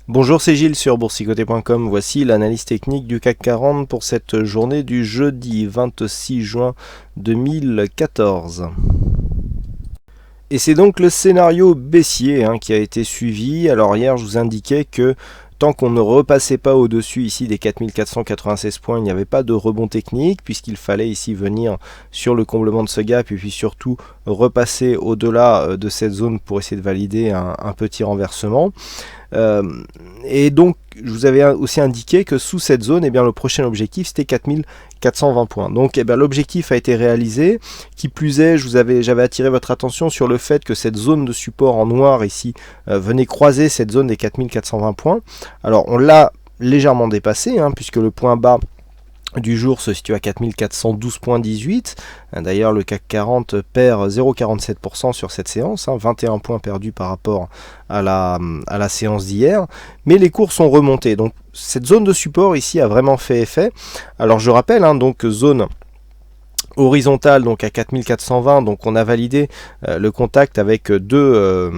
Bonjour, c'est Gilles sur boursicoté.com. Voici l'analyse technique du CAC 40 pour cette journée du jeudi 26 juin 2014. Et c'est donc le scénario baissier qui a été suivi. Alors hier, je vous indiquais que tant qu'on ne repassait pas au-dessus ici des 4496 points, il n'y avait pas de rebond technique, puisqu'il fallait ici venir sur le comblement de ce gap et puis surtout repasser au-delà de cette zone pour essayer de valider un petit renversement. Et donc je vous avais aussi indiqué que sous cette zone, le prochain objectif c'était 4420 points. Donc l'objectif a été réalisé. Qui plus est, j'avais attiré votre attention sur le fait que cette zone de support en noir ici venait croiser cette zone des 4420 points. Alors on l'a légèrement dépassé, puisque le point bas du jour se situe à 4412,18. D'ailleurs, le CAC 40 perd 0,47% sur cette séance, 21 points perdus par rapport à la séance d'hier. Mais les cours sont remontés. Donc, cette zone de support ici a vraiment fait effet. Alors, je rappelle, donc zone horizontale donc à 4420, donc on a validé le contact avec deux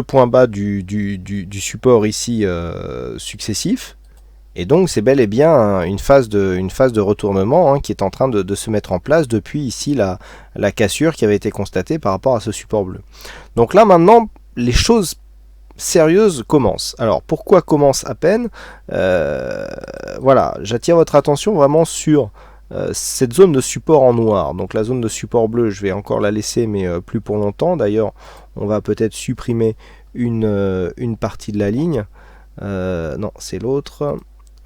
points bas du support ici successifs. Et donc c'est bel et bien une phase de retournement qui est en train de se mettre en place depuis ici la cassure qui avait été constatée par rapport à ce support bleu. Donc là maintenant les choses sérieuses commencent. Alors pourquoi commence à peine Voilà, j'attire votre attention vraiment sur cette zone de support en noir. Donc la zone de support bleu, je vais encore la laisser mais plus pour longtemps. D'ailleurs on va peut-être supprimer une partie de la ligne. Non, c'est l'autre.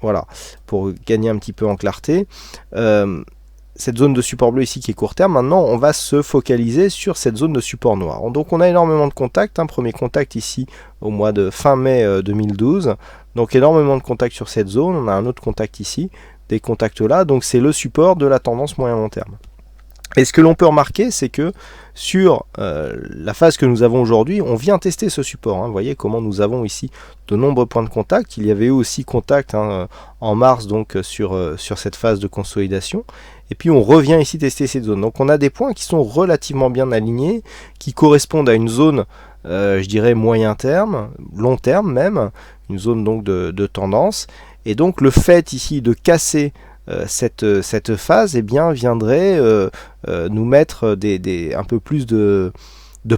Voilà, pour gagner un petit peu en clarté. Cette zone de support bleu ici qui est court terme, maintenant on va se focaliser sur cette zone de support noir. Donc on a énormément de contacts, premier contact ici au mois de fin mai 2012, donc énormément de contacts sur cette zone. On a un autre contact ici, des contacts là, donc c'est le support de la tendance moyen long terme. Et ce que l'on peut remarquer, c'est que sur la phase que nous avons aujourd'hui, on vient tester ce support. Vous voyez comment nous avons ici de nombreux points de contact. Il y avait eu aussi contact en mars donc sur cette phase de consolidation. Et puis on revient ici tester cette zone. Donc on a des points qui sont relativement bien alignés, qui correspondent à une zone, je dirais, moyen terme, long terme même, une zone donc de tendance. Et donc le fait ici de casser cette phase viendrait nous mettre un peu plus de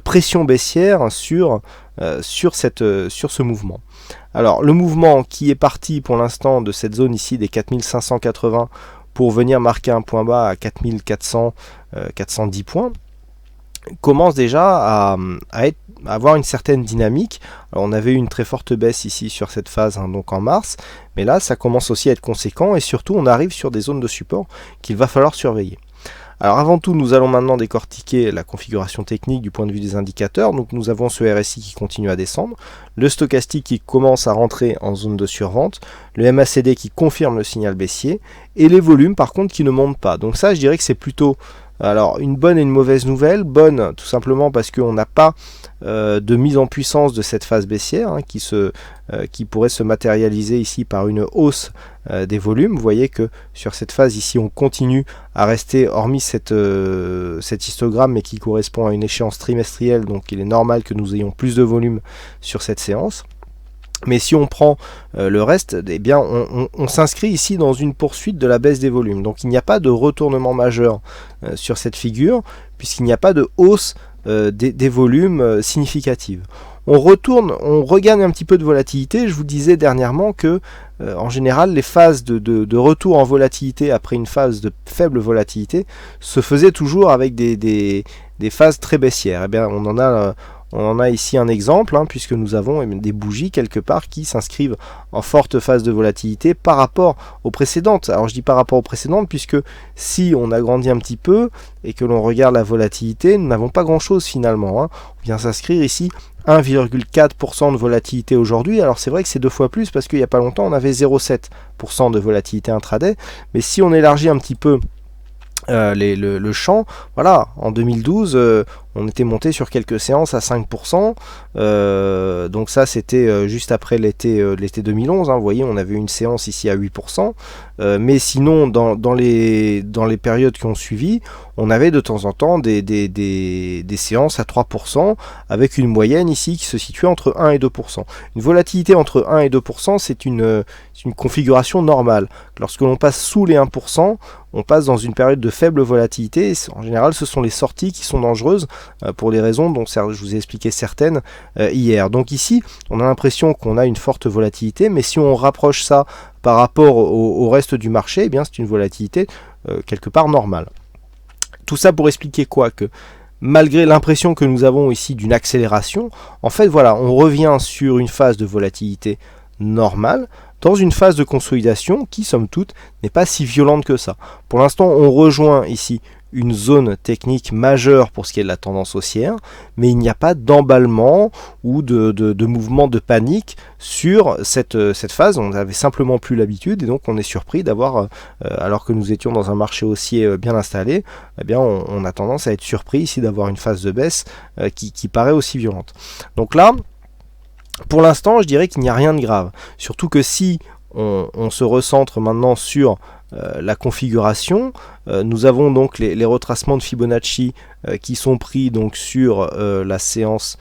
pression baissière sur ce mouvement. Alors le mouvement qui est parti pour l'instant de cette zone ici des 4580 pour venir marquer un point bas à 4410 points commence déjà à avoir une certaine dynamique. Alors, on avait eu une très forte baisse ici sur cette phase donc en mars, mais là ça commence aussi à être conséquent et surtout on arrive sur des zones de support qu'il va falloir surveiller. Alors avant tout, nous allons maintenant décortiquer la configuration technique du point de vue des indicateurs. Donc nous avons ce RSI qui continue à descendre, le stochastique qui commence à rentrer en zone de survente, le MACD qui confirme le signal baissier et les volumes par contre qui ne montent pas. Donc ça, je dirais que c'est plutôt une bonne et une mauvaise nouvelle. Bonne tout simplement parce qu'on n'a pas de mise en puissance de cette phase baissière qui pourrait se matérialiser ici par une hausse des volumes. Vous voyez que sur cette phase ici on continue à rester, hormis cet histogramme mais qui correspond à une échéance trimestrielle, donc il est normal que nous ayons plus de volume sur cette séance. Mais si on prend le reste, on s'inscrit ici dans une poursuite de la baisse des volumes. Donc il n'y a pas de retournement majeur sur cette figure, puisqu'il n'y a pas de hausse des volumes significative. On regagne un petit peu de volatilité. Je vous disais dernièrement que en général les phases de retour en volatilité après une phase de faible volatilité se faisaient toujours avec des phases très baissières. On en a ici un exemple, puisque nous avons des bougies quelque part qui s'inscrivent en forte phase de volatilité par rapport aux précédentes. Alors je dis par rapport aux précédentes, puisque si on agrandit un petit peu et que l'on regarde la volatilité, nous n'avons pas grand chose finalement. On vient s'inscrire ici 1,4% de volatilité aujourd'hui. Alors c'est vrai que c'est 2 fois plus parce qu'il n'y a pas longtemps on avait 0,7% de volatilité intraday. Mais si on élargit un petit peu le champ, voilà, en 2012 on était monté sur quelques séances à 5%, donc ça c'était juste après l'été 2011, hein, vous voyez on avait une séance ici à 8%, mais sinon dans les périodes qui ont suivi, on avait de temps en temps des séances à 3%, avec une moyenne ici qui se situait entre 1 et 2%. Une volatilité entre 1 et 2%, c'est une configuration normale. Lorsque l'on passe sous les 1%, on passe dans une période de faible volatilité. En général, ce sont les sorties qui sont dangereuses pour les raisons dont je vous ai expliqué certaines hier. Donc ici, on a l'impression qu'on a une forte volatilité, mais si on rapproche ça par rapport au reste du marché, eh bien c'est une volatilité quelque part normale. Tout ça pour expliquer quoi? Que malgré l'impression que nous avons ici d'une accélération, en fait voilà, on revient sur une phase de volatilité normale, dans une phase de consolidation qui, somme toute, n'est pas si violente que ça. Pour l'instant, on rejoint ici une zone technique majeure pour ce qui est de la tendance haussière, mais il n'y a pas d'emballement ou de mouvement de panique sur cette phase. On n'avait simplement plus l'habitude et donc on est surpris d'avoir, alors que nous étions dans un marché haussier bien installé, eh bien on a tendance à être surpris ici d'avoir une phase de baisse qui paraît aussi violente. Donc là, pour l'instant, je dirais qu'il n'y a rien de grave. Surtout que si on se recentre maintenant sur la configuration, nous avons donc les retracements de Fibonacci qui sont pris donc sur la séance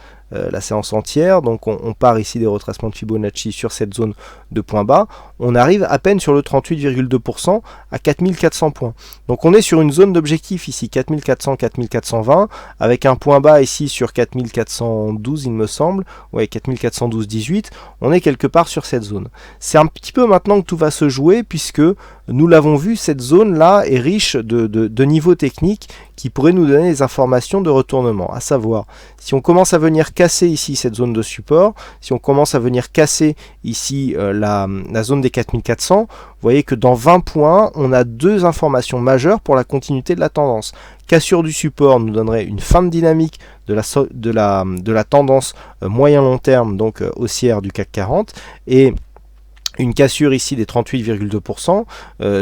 entière. Donc on part ici des retracements de Fibonacci sur cette zone de points bas. On arrive à peine sur le 38,2% à 4400 points. Donc on est sur une zone d'objectif ici, 4400, 4420, avec un point bas ici sur 4412 il me semble, ouais 4412,18, on est quelque part sur cette zone. C'est un petit peu maintenant que tout va se jouer, puisque nous l'avons vu, cette zone là est riche de niveaux techniques qui pourraient nous donner des informations de retournement, à savoir, si on commence à venir casser ici cette zone de support, si on commence à venir casser ici la zone des 4400, vous voyez que dans 20 points, on a deux informations majeures pour la continuité de la tendance. Cassure du support nous donnerait une fin de dynamique de la tendance moyen-long terme, donc haussière du CAC 40, et une cassure ici des 38,2%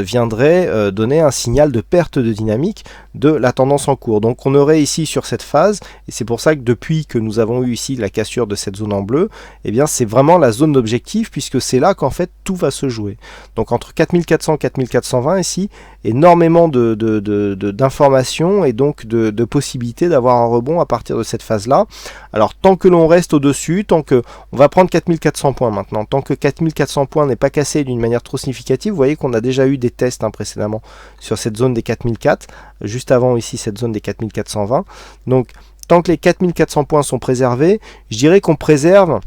viendrait donner un signal de perte de dynamique de la tendance en cours. Donc on aurait ici sur cette phase, et c'est pour ça que depuis que nous avons eu ici la cassure de cette zone en bleu, eh bien c'est vraiment la zone d'objectif, puisque c'est là qu'en fait tout va se jouer. Donc entre 4400 et 4420 ici, énormément d'informations et donc de possibilités d'avoir un rebond à partir de cette phase-là. Alors tant que l'on reste au-dessus, tant que on va prendre 4400 points maintenant, tant que 4400 points n'est pas cassé d'une manière trop significative, vous voyez qu'on a déjà eu des tests précédemment sur cette zone des 4004, juste avant ici cette zone des 4420. Donc tant que les 4400 points sont préservés, je dirais qu'on préserve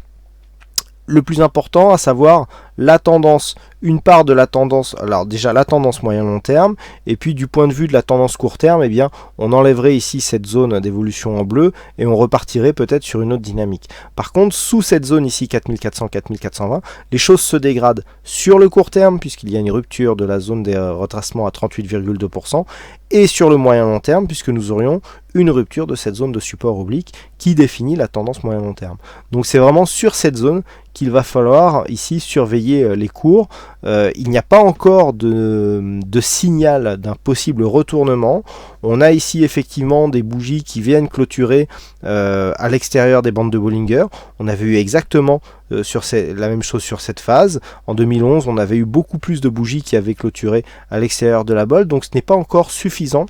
le plus important, à savoir la tendance, une part de la tendance, alors déjà la tendance moyen-long terme, et puis du point de vue de la tendance court terme, eh bien on enlèverait ici cette zone d'évolution en bleu et on repartirait peut-être sur une autre dynamique. Par contre, sous cette zone ici 4400-4420, les choses se dégradent sur le court terme, puisqu'il y a une rupture de la zone des retracements à 38,2%, et sur le moyen-long terme, puisque nous aurions une rupture de cette zone de support oblique qui définit la tendance moyen-long terme. Donc c'est vraiment sur cette zone qu'il va falloir ici surveiller les cours. Il n'y a pas encore de signal d'un possible retournement. On a ici effectivement des bougies qui viennent clôturer à l'extérieur des bandes de Bollinger. On avait eu exactement la même chose sur cette phase. En 2011, on avait eu beaucoup plus de bougies qui avaient clôturé à l'extérieur de la bolle, donc ce n'est pas encore suffisant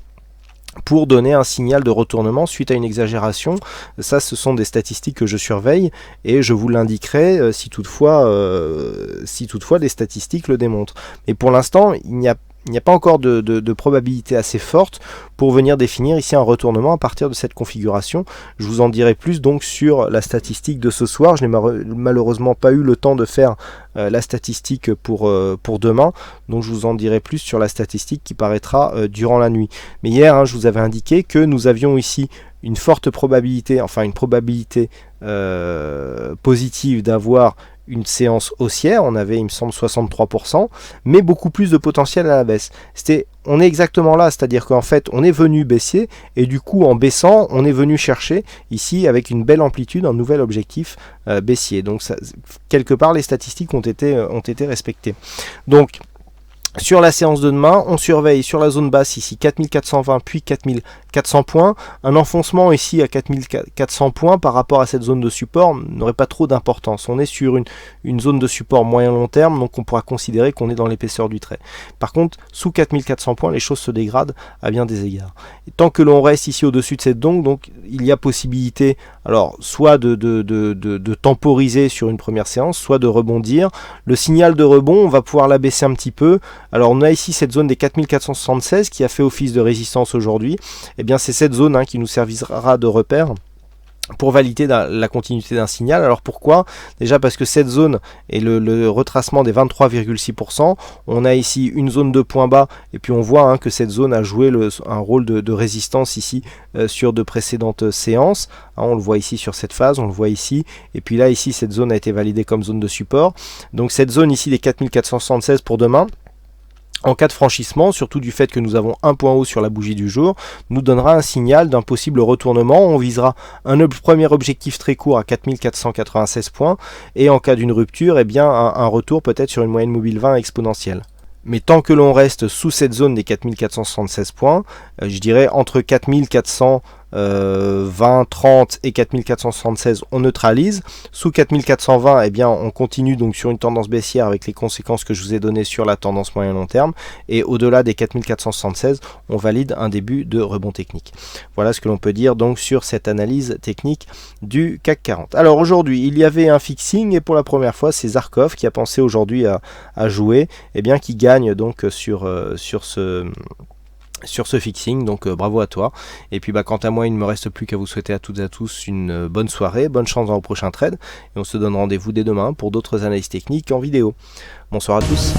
pour donner un signal de retournement suite à une exagération. Ça, ce sont des statistiques que je surveille et je vous l'indiquerai si toutefois les statistiques le démontrent. Mais pour l'instant, il n'y a pas encore de probabilité assez forte pour venir définir ici un retournement à partir de cette configuration. Je vous en dirai plus donc sur la statistique de ce soir. Je n'ai malheureusement pas eu le temps de faire la statistique pour demain, donc je vous en dirai plus sur la statistique qui paraîtra durant la nuit. Mais hier, je vous avais indiqué que nous avions ici une forte probabilité, enfin une probabilité positive d'avoir une séance haussière. On avait, il me semble, 63%, mais beaucoup plus de potentiel à la baisse. On est exactement là, c'est-à-dire qu'en fait, on est venu baissier, et du coup, en baissant, on est venu chercher, ici, avec une belle amplitude, un nouvel objectif baissier. Donc, ça, quelque part, les statistiques ont été respectées. Donc, Sur la séance de demain, on surveille sur la zone basse ici 4420 puis 4400 points. Un enfoncement ici à 4400 points par rapport à cette zone de support n'aurait pas trop d'importance. On est sur une zone de support moyen-long terme, donc on pourra considérer qu'on est dans l'épaisseur du trait. Par contre, sous 4400 points, les choses se dégradent à bien des égards. Et tant que l'on reste ici au-dessus de cette zone, donc il y a possibilité alors soit de temporiser sur une première séance, soit de rebondir. Le signal de rebond, on va pouvoir l'abaisser un petit peu. Alors on a ici cette zone des 4476 qui a fait office de résistance aujourd'hui. Et bien c'est cette zone qui nous servira de repère pour valider la continuité d'un signal. Alors pourquoi? Déjà parce que cette zone est le retracement des 23,6%. On a ici une zone de point bas et puis on voit que cette zone a joué un rôle de résistance ici sur de précédentes séances. On le voit ici sur cette phase, on le voit ici. Et puis là ici cette zone a été validée comme zone de support. Donc cette zone ici des 4476 pour demain, en cas de franchissement, surtout du fait que nous avons un point haut sur la bougie du jour, nous donnera un signal d'un possible retournement. On visera un premier objectif très court à 4496 points et en cas d'une rupture, eh bien un retour peut-être sur une moyenne mobile 20 exponentielle. Mais tant que l'on reste sous cette zone des 4476 points, je dirais entre 4420, 30 et 4476, on neutralise. Sous 4420, eh bien, on continue donc sur une tendance baissière avec les conséquences que je vous ai données sur la tendance moyen long terme. Et au-delà des 4476, on valide un début de rebond technique. Voilà ce que l'on peut dire donc sur cette analyse technique du CAC 40. Alors aujourd'hui, il y avait un fixing et pour la première fois, c'est Zarkov qui a pensé aujourd'hui à jouer, eh bien, qui gagne donc sur ce fixing, donc bravo à toi. Et puis quant à moi, il ne me reste plus qu'à vous souhaiter à toutes et à tous une bonne soirée, bonne chance dans vos prochains trades, et on se donne rendez-vous dès demain pour d'autres analyses techniques en vidéo. Bonsoir à tous.